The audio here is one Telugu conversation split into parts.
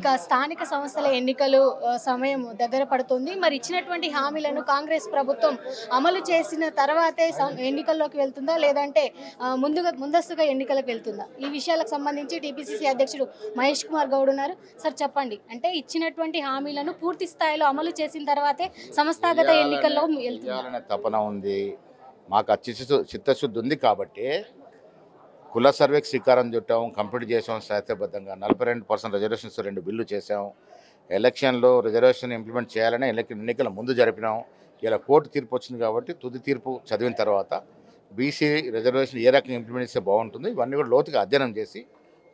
ఇక స్థానిక సంస్థల ఎన్నికలు సమయం దగ్గర పడుతుంది. మరి ఇచ్చినటువంటి హామీలను కాంగ్రెస్ ప్రభుత్వం అమలు చేసిన తర్వాతే ఎన్నికల్లోకి వెళ్తుందా, లేదంటే ముందస్తుగా ఎన్నికలకు వెళ్తుందా? ఈ విషయాలకు సంబంధించి టీపీసీసీ అధ్యక్షుడు మహేష్ కుమార్ గౌడ్ ఉన్నారు. సార్ చెప్పండి, అంటే ఇచ్చినటువంటి హామీలను పూర్తి స్థాయిలో అమలు చేసిన తర్వాతే సంస్థాగత ఎన్నికల్లో వెళ్తుందా? తపన ఉంది, మాకు చిత్తశుద్ధి ఉంది కాబట్టి కుల సర్వేకి శ్రీకారం చుట్టాం, కంప్లీట్ చేసాం. శాస్త్రబద్ధంగా 42% రిజర్వేషన్స్ 2 బిల్లు చేసాం. ఎలక్షన్లో రిజర్వేషన్ ఇంప్లిమెంట్ చేయాలని ఎన్నికల ముందు జరిపినాం. ఇలా కోర్టు తీర్పు వచ్చింది కాబట్టి తుది తీర్పు చదివిన తర్వాత బీసీ రిజర్వేషన్ ఏ రకంగా ఇంప్లిమెంట్ చేస్తే బాగుంటుంది, ఇవన్నీ కూడా లోతుగా అధ్యయనం చేసి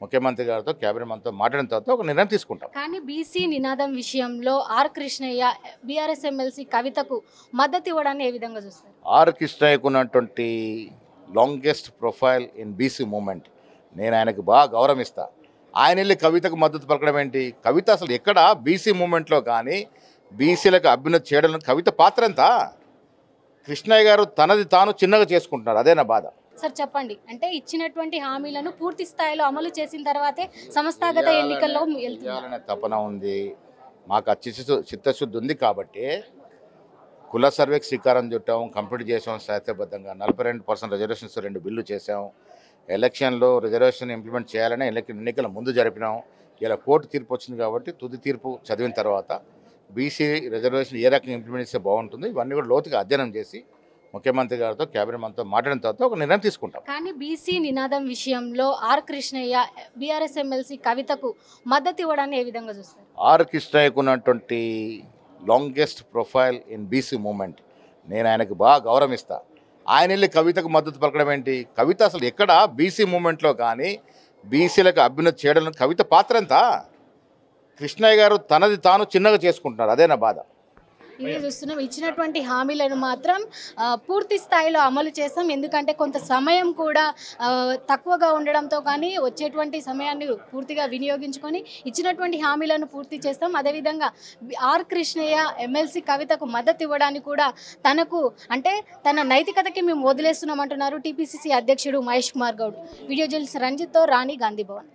ముఖ్యమంత్రి గారితో క్యాబినెట్ మంత్రితో మాట్లాడిన తర్వాత ఒక నిర్ణయం తీసుకుంటాం. కానీ బీసీ నినాదం విషయంలో ఆర్ కృష్ణయ్య బీఆర్ఎస్ ఎమ్మెల్సీ కవితకు మద్దతు ఇవ్వడాన్ని ఏ విధంగా చూస్తారు? ఆర్ కృష్ణయ్యకు ఉన్నటువంటి longest profile in BC movement, నేను ఆయనకు బాగా గౌరవిస్తా. ఆయన వెళ్ళి కవితకు మద్దతు పలకడం ఏంటి? కవిత అసలు ఎక్కడ బీసీ మూమెంట్లో కానీ బీసీలకు అభ్యున్నతి చేయడం కవిత పాత్ర ఎంత? కృష్ణయ్య గారు తనది తాను చిన్నగా చేసుకుంటున్నారు, అదే నా బాధ. సార్ చెప్పండి, అంటే ఇచ్చినటువంటి హామీలను పూర్తి స్థాయిలో అమలు చేసిన తర్వాతే సంస్థాగత ఎన్నికల్లో వెళ్తుందా? తపన ఉంది, మాకు చిత్తశుద్ధి ఉంది కాబట్టి కుల సర్వేకి శ్రీకారం చుట్టాం, కంప్లీట్ చేసాం. శాస్త్రబద్ధంగా 42% రిజర్వేషన్స్ 2 బిల్లు చేసాం. ఎలక్షన్లో రిజర్వేషన్ ఇంప్లిమెంట్ చేయాలని ఎన్నికల ముందు జరిపినాం. ఇలా కోర్టు తీర్పు వచ్చింది కాబట్టి తుది తీర్పు చదివిన తర్వాత బీసీ రిజర్వేషన్ ఏ రకంగా ఇంప్లిమెంట్ చేస్తే బాగుంటుంది, ఇవన్నీ కూడా లోతుగా అధ్యయనం చేసి ముఖ్యమంత్రి గారితో క్యాబినెట్ మంత్రితో మాట్లాడిన తర్వాత ఒక నిర్ణయం తీసుకుంటాం. కానీ బీసీ నినాదం విషయంలో ఆర్ కృష్ణయ్య బీఆర్ఎస్ ఎమ్మెల్సీ కవితకు మద్దతు ఇవ్వడాన్ని ఏ విధంగా చూస్తారు? ఆర్ కృష్ణయ్యకు ఉన్నటువంటి longest profile in BC movement, నేను ఆయనకు బాగా గౌరవిస్తా. ఆయన వెళ్ళి కవితకు మద్దతు పలకడం ఏంటి? కవిత అసలు ఎక్కడ బీసీ మూమెంట్లో కానీ బీసీలకు అభ్యున్నతి చేయడం కవిత పాత్ర ఎంత? కృష్ణయ్య గారు తనది తాను చిన్నగా చేసుకుంటున్నారు, అదే నా బాధ. ఇదే చూస్తున్నాం, ఇచ్చినటువంటి హామీలను మాత్రం పూర్తి స్థాయిలో అమలు చేస్తాం. ఎందుకంటే కొంత సమయం కూడా తక్కువగా ఉండడంతో కానీ వచ్చేటువంటి సమయాన్ని పూర్తిగా వినియోగించుకొని ఇచ్చినటువంటి హామీలను పూర్తి చేస్తాం. అదేవిధంగా ఆర్ కృష్ణయ్య ఎమ్మెల్సీ కవితకు మద్దతు ఇవ్వడానికి కూడా తనకు అంటే తన నైతికతకి మేము వదిలేస్తున్నామంటున్నారు టీపీసీసీ అధ్యక్షుడు మహేష్ కుమార్ గౌడ్. వీడియో జర్నలిస్ట్ రంజిత్తో రాణి, గాంధీ భవన్.